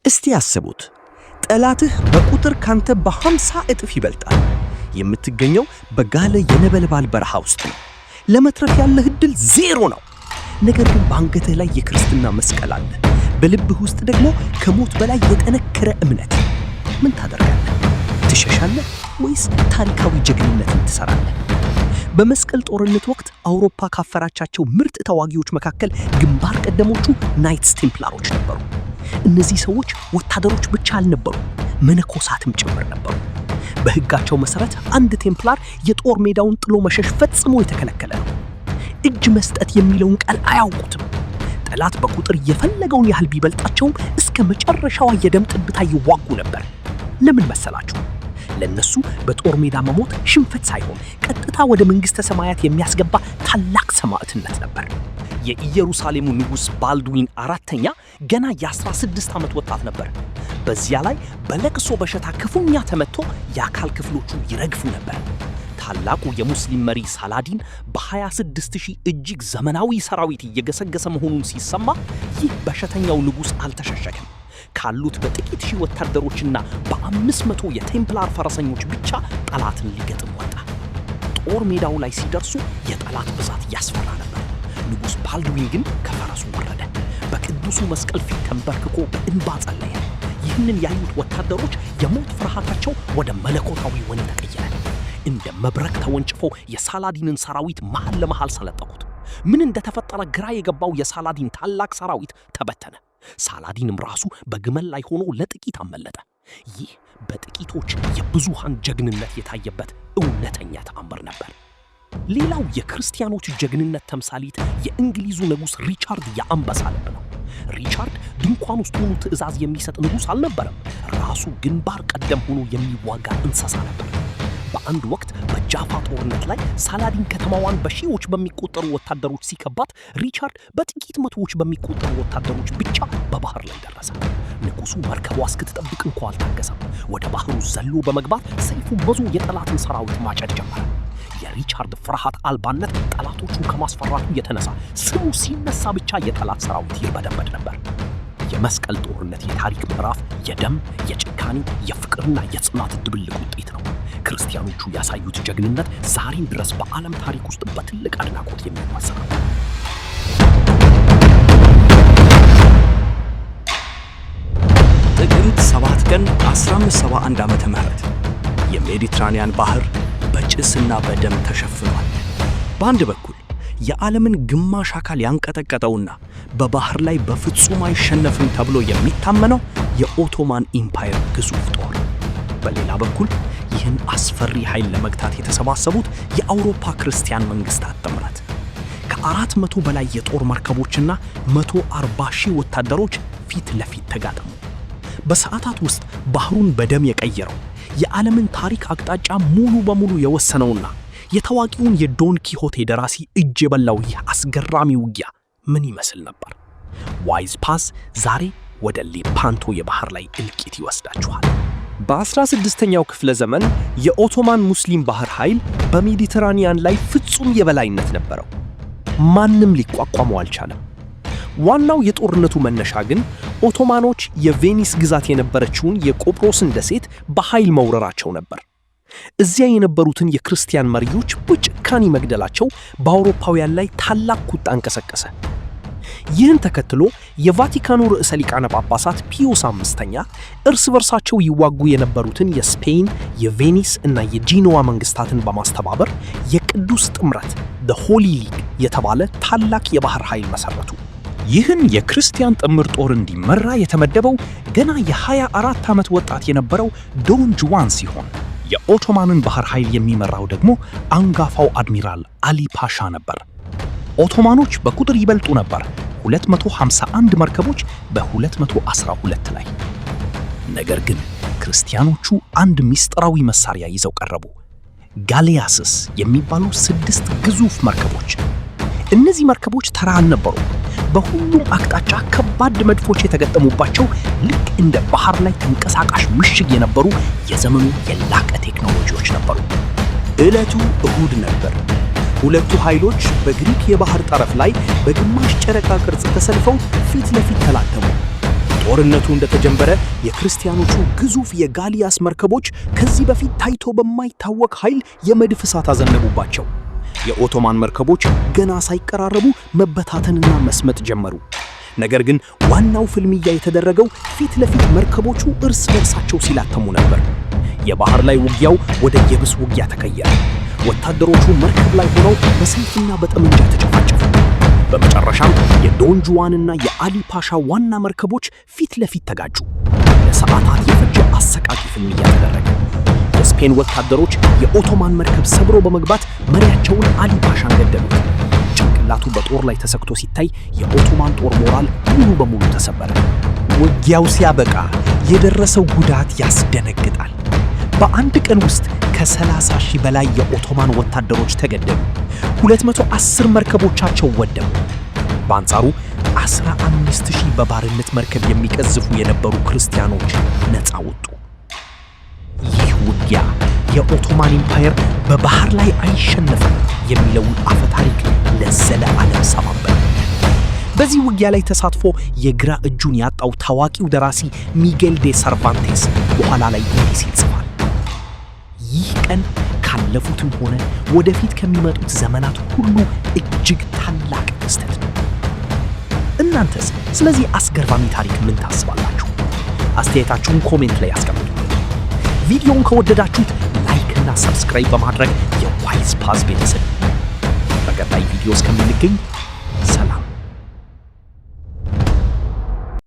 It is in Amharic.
እስቲ ያስቡት፣ ጠላትህ በቁጥር ካንተ በ50 እጥፍ ይበልጣል። የምትገኘው በጋለ የነበልባል በረሃ ውስጥ ነው። ለመትረፍ ያለህ ዕድል ዜሮ ነው። ነገር ግን በአንገትህ ላይ የክርስትና መስቀል አለ። በልብህ ውስጥ ደግሞ ከሞት በላይ የጠነከረ እምነት። ምን ታደርጋለህ? ትሸሻለህ ወይስ ታሪካዊ ጀግንነትን ትሰራለህ? በመስቀል ጦርነት ወቅት አውሮፓ ካፈራቻቸው ምርጥ ተዋጊዎች መካከል ግንባር ቀደሞቹ ናይትስ ቴምፕላሮች ነበሩ። እነዚህ ሰዎች ወታደሮች ብቻ አልነበሩ፣ መነኮሳትም ጭምር ነበሩ። በሕጋቸው መሰረት አንድ ቴምፕላር የጦር ሜዳውን ጥሎ መሸሽ ፈጽሞ የተከለከለ ነው። እጅ መስጠት የሚለውን ቃል አያውቁትም። ጠላት በቁጥር የፈለገውን ያህል ቢበልጣቸውም እስከ መጨረሻዋ የደም ጠብታ ይዋጉ ነበር። ለምን መሰላችሁ? ለነሱ በጦር ሜዳ መሞት ሽንፈት ሳይሆን ቀጥታ ወደ መንግሥተ ሰማያት የሚያስገባ ታላቅ ሰማዕትነት ነበር። የኢየሩሳሌሙ ንጉሥ ባልዱዊን አራተኛ ገና የ16 ዓመት ወጣት ነበር። በዚያ ላይ በለቅሶ በሽታ ክፉኛ ተመትቶ የአካል ክፍሎቹ ይረግፉ ነበር። ታላቁ የሙስሊም መሪ ሳላዲን በ26,000 እጅግ ዘመናዊ ሰራዊት እየገሰገሰ መሆኑን ሲሰማ ይህ በሽተኛው ንጉሥ አልተሸሸገም። ካሉት በጥቂት ሺህ ወታደሮችና በ500 የቴምፕላር ፈረሰኞች ብቻ ጠላትን ሊገጥም ወጣ። ጦር ሜዳው ላይ ሲደርሱ የጠላት ብዛት ያስፈራ ነበር። ንጉሥ ባልዱዊን ግን ከፈረሱ ወረደ። በቅዱሱ መስቀል ፊት ተንበርክኮ በእንባ ጸለየ። ይህንን ያዩት ወታደሮች የሞት ፍርሃታቸው ወደ መለኮታዊ ወኔ ተቀየረ። እንደ መብረቅ ተወንጭፈው የሳላዲንን ሰራዊት መሃል ለመሃል ሰለጠቁት። ምን እንደተፈጠረ ግራ የገባው የሳላዲን ታላቅ ሰራዊት ተበተነ። ሳላዲንም ራሱ በግመል ላይ ሆኖ ለጥቂት አመለጠ። ይህ በጥቂቶች የብዙሃን ጀግንነት የታየበት እውነተኛ ተአምር ነበር። ሌላው የክርስቲያኖች ጀግንነት ተምሳሌት የእንግሊዙ ንጉሥ ሪቻርድ የአንበሳ ልብ ነው። ሪቻርድ ድንኳን ውስጥ ሆኖ ትዕዛዝ የሚሰጥ ንጉሥ አልነበረም። ራሱ ግንባር ቀደም ሆኖ የሚዋጋ እንስሳ ነበር። በአንድ ወቅት በጃፋ ጦርነት ላይ ሳላዲን ከተማዋን በሺዎች በሚቆጠሩ ወታደሮች ሲከባት፣ ሪቻርድ በጥቂት መቶዎች በሚቆጠሩ ወታደሮች ብቻ በባህር ላይ ደረሰ። ንጉሡ መርከቧ እስክትጠብቅ እንኳ አልታገሰም። ወደ ባህሩ ዘሎ በመግባት ሰይፉን መዞ የጠላትን ሰራዊት ማጨድ ጀመረ። የሪቻርድ ፍርሃት አልባነት ጠላቶቹን ከማስፈራቱ የተነሳ ስሙ ሲነሳ ብቻ የጠላት ሰራዊት ይርበደበድ ነበር። የመስቀል ጦርነት የታሪክ ምዕራፍ የደም፣ የጭካኔ፣ የፍቅርና የጽናት ድብልቅ ውጤት ነው። ክርስቲያኖቹ ያሳዩት ጀግንነት ዛሬም ድረስ በዓለም ታሪክ ውስጥ በትልቅ አድናቆት የሚወሳ ነው። ጥቅምት 7 ቀን 1571 ዓመተ ምህረት የሜዲትራኒያን ባህር በጭስና በደም ተሸፍኗል። በአንድ በኩል የዓለምን ግማሽ አካል ያንቀጠቀጠውና በባህር ላይ በፍጹም አይሸነፍም ተብሎ የሚታመነው የኦቶማን ኢምፓየር ግዙፍ ጦር፣ በሌላ በኩል ይህን አስፈሪ ኃይል ለመግታት የተሰባሰቡት የአውሮፓ ክርስቲያን መንግስታት ጥምረት። ከ400 በላይ የጦር መርከቦችና 140,000 ወታደሮች ፊት ለፊት ተጋጠሙ። በሰዓታት ውስጥ ባህሩን በደም የቀየረው የዓለምን ታሪክ አቅጣጫ ሙሉ በሙሉ የወሰነውና የታዋቂውን የዶን ኪሆቴ ደራሲ እጅ የበላው ይህ አስገራሚ ውጊያ ምን ይመስል ነበር? ዋይዝ ፓስ ዛሬ ወደ ሌፓንቶ የባህር ላይ እልቂት ይወስዳችኋል። በ16ኛው ክፍለ ዘመን የኦቶማን ሙስሊም ባህር ኃይል በሜዲትራኒያን ላይ ፍጹም የበላይነት ነበረው። ማንም ሊቋቋመው አልቻለም። ዋናው የጦርነቱ መነሻ ግን ኦቶማኖች የቬኒስ ግዛት የነበረችውን የቆጵሮስን ደሴት በኃይል መውረራቸው ነበር። እዚያ የነበሩትን የክርስቲያን መሪዎች በጭካኔ መግደላቸው በአውሮፓውያን ላይ ታላቅ ቁጣ አንቀሰቀሰ። ይህን ተከትሎ የቫቲካኑ ርዕሰ ሊቃነ ጳጳሳት ፒዮስ አምስተኛ እርስ በርሳቸው ይዋጉ የነበሩትን የስፔን፣ የቬኒስ እና የጂኖዋ መንግስታትን በማስተባበር የቅዱስ ጥምረት the Holy League የተባለ ታላቅ የባህር ኃይል መሰረቱ። ይህን የክርስቲያን ጥምር ጦር እንዲመራ የተመደበው ገና የ24 ዓመት ወጣት የነበረው ዶን ጁዋን ሲሆን የኦቶማንን ባህር ኃይል የሚመራው ደግሞ አንጋፋው አድሚራል አሊ ፓሻ ነበር። ኦቶማኖች በቁጥር ይበልጡ ነበር፣ 251 መርከቦች በ212 ላይ። ነገር ግን ክርስቲያኖቹ አንድ ሚስጥራዊ መሳሪያ ይዘው ቀረቡ፣ ጋሊያስስ የሚባሉ 6 ግዙፍ መርከቦች። እነዚህ መርከቦች ተራ አልነበሩ። በሁሉም አቅጣጫ ከባድ መድፎች የተገጠሙባቸው ልክ እንደ ባህር ላይ ተንቀሳቃሽ ምሽግ የነበሩ የዘመኑ የላቀ ቴክኖሎጂዎች ነበሩ። ዕለቱ እሁድ ነበር። ሁለቱ ኃይሎች በግሪክ የባህር ጠረፍ ላይ በግማሽ ጨረቃ ቅርጽ ተሰልፈው ፊት ለፊት ተላተሙ። ጦርነቱ እንደተጀመረ የክርስቲያኖቹ ግዙፍ የጋሊያስ መርከቦች ከዚህ በፊት ታይቶ በማይታወቅ ኃይል የመድፍ እሳት አዘነቡባቸው። የኦቶማን መርከቦች ገና ሳይቀራረቡ መበታተንና መስመጥ ጀመሩ። ነገር ግን ዋናው ፍልሚያ የተደረገው ፊት ለፊት መርከቦቹ እርስ በርሳቸው ሲላተሙ ነበር። የባህር ላይ ውጊያው ወደ የብስ ውጊያ ተቀየረ። ወታደሮቹ መርከብ ላይ ሆነው በሰይፍና በጠመንጃ ተጨፋጨፉ። በመጨረሻም የዶን ጁዋንና የአሊ ፓሻ ዋና መርከቦች ፊት ለፊት ተጋጩ። ለሰዓታት የፈጀ አሰቃቂ ፍልሚያ ተደረገ። የስፔን ወታደሮች የኦቶማን መርከብ ሰብሮ በመግባት መሪያቸውን አሊ ፓሻን ገደሉት። ጭንቅላቱ በጦር ላይ ተሰክቶ ሲታይ የኦቶማን ጦር ሞራል ሙሉ በሙሉ ተሰበረ። ውጊያው ሲያበቃ የደረሰው ጉዳት ያስደነግጣል። በአንድ ቀን ውስጥ ከ30,000 በላይ የኦቶማን ወታደሮች ተገደሉ። 210 መርከቦቻቸው ወደሙ። በአንጻሩ 15,000 በባርነት መርከብ የሚቀዝፉ የነበሩ ክርስቲያኖች ነፃ ወጡ። ይህ ውጊያ የኦቶማን ኢምፓየር በባህር ላይ አይሸነፍም የሚለውን አፈ ታሪክ ለዘለዓለም ሰባበረ። በዚህ ውጊያ ላይ ተሳትፎ የግራ እጁን ያጣው ታዋቂው ደራሲ ሚጌል ዴ ሰርቫንቴስ በኋላ ላይ እንዲህ ሲል ጽፏል። ይህ ቀን ካለፉትም ሆነ ወደፊት ከሚመጡት ዘመናት ሁሉ እጅግ ታላቅ ክስተት ነው። እናንተስ ስለዚህ አስገራሚ ታሪክ ምን ታስባላችሁ? አስተያየታችሁን ኮሜንት ላይ አስቀምጡ። ቪዲዮውን ከወደዳችሁት ላይክ እና ሰብስክራይብ በማድረግ የዋይዝ ፓዝ ቤተሰብ። በቀጣይ ቪዲዮ እስከምንገኝ ሰላም።